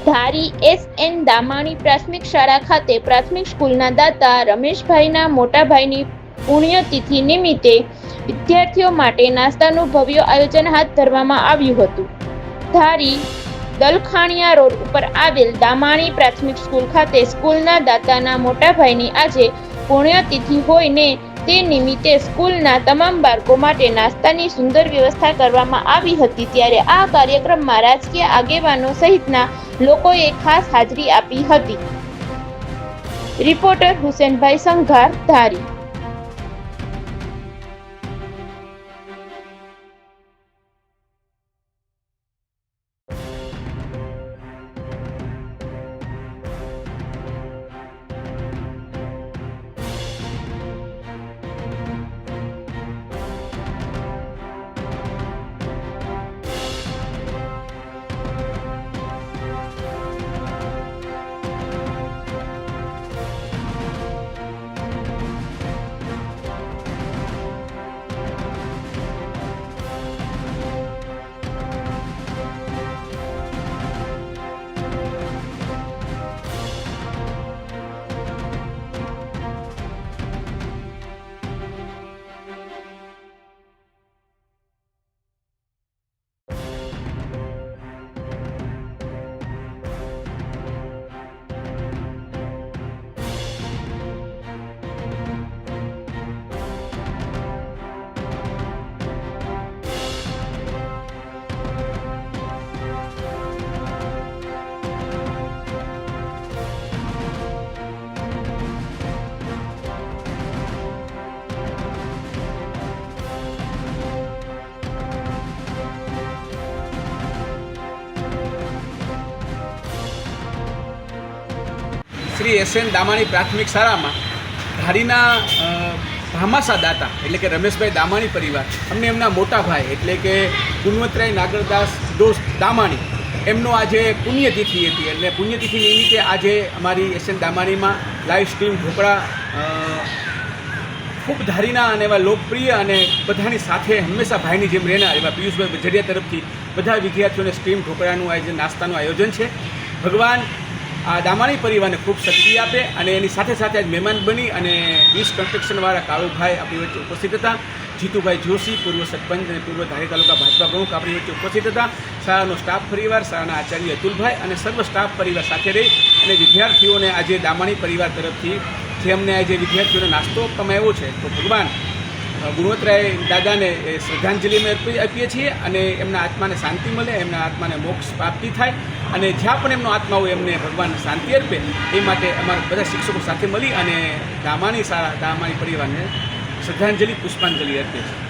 ધારી એસ.એન. દામાણી પ્રાથમિક શાળા ખાતે પ્રાથમિક સ્કૂલના દાતા રમેશભાઈના મોટા ભાઈની પુણ્યતિથિ નિમિત્તે વિદ્યાર્થીઓ માટે નાસ્તાનું ભવ્ય આયોજન હાથ ધરવામાં આવ્યું હતું. ધારી દલખાણીયા રોડ ઉપર આવેલ દામાણી પ્રાથમિક સ્કૂલ ખાતે સ્કૂલના દાતાના મોટા ભાઈની આજે પુણ્યતિથિ હોય ને તે નિમિત્તે સ્કૂલના તમામ બાળકો માટે નાસ્તાની સુંદર વ્યવસ્થા કરવામાં આવી હતી. ત્યારે આ કાર્યક્રમમાં રાજકીય આગેવાનો સહિતના લોકોએ ખાસ હાજરી આપી હતી. રિપોર્ટર હુસેનભાઈ સંઘાર, ધારી. શ્રી એસ.એન. દામાણી પ્રાથમિક શાળામાં ધારીના ભામાસા દાતા એટલે કે રમેશભાઈ દામાણી પરિવાર અમને એમના મોટા ભાઈ એટલે કે ગુણવંતરાય નાગરદાસ દોસ્ત દામાણી એમનો આજે પુણ્યતિથિ હતી. એટલે પુણ્યતિથિ નિમિત્તે આજે અમારી એસ.એન. દામાણીમાં લાઈવ સ્ટ્રીમ ઢોકળા ખૂબ ધારીના અને એવા લોકપ્રિય અને બધાની સાથે હંમેશા ભાઈની જેમ રહેનાર એવા પિયુષભાઈ બજરિયા તરફથી બધા વિદ્યાર્થીઓને સ્ટ્રીમ ઢોકળાનું આયોજન નાસ્તાનું આયોજન છે. ભગવાન આ દામાણી પરિવારને ખૂબ શક્તિ આપે અને એની સાથે સાથે આજ મહેમાન બની અને વીસ કન્સ્ટ્રક્શનવાળા કાળુભાઈ આપણી વચ્ચે ઉપસ્થિત હતા. જીતુભાઈ જોશી પૂર્વ સરપંચ અને પૂર્વ ધારી તાલુકા ભાજપા પ્રમુખ આપણી વચ્ચે ઉપસ્થિત હતા. શાળાનો સ્ટાફ પરિવાર, શાળાના આચાર્ય અતુલભાઈ અને સર્વ સ્ટાફ પરિવાર સાથે રહી અને વિદ્યાર્થીઓને આજે દામાણી પરિવાર તરફથી જે અમને આજે વિદ્યાર્થીઓને નાસ્તો આપવામાં આવ્યો છે તો ભગવાન ગુણવંતરાય દાદાને શ્રદ્ધાંજલિ અમે આપીએ છીએ અને એમના આત્માને શાંતિ મળે, એમના આત્માને મોક્ષ પ્રાપ્તિ થાય અને જ્યાં પણ એમનો આત્મા હોય એમને ભગવાન શાંતિ અર્પે એ માટે અમારા બધા શિક્ષકો સાથે મળી અને દામાણી શાળા દામાણી પરિવારને શ્રદ્ધાંજલિ પુષ્પાંજલિ અર્પે છે.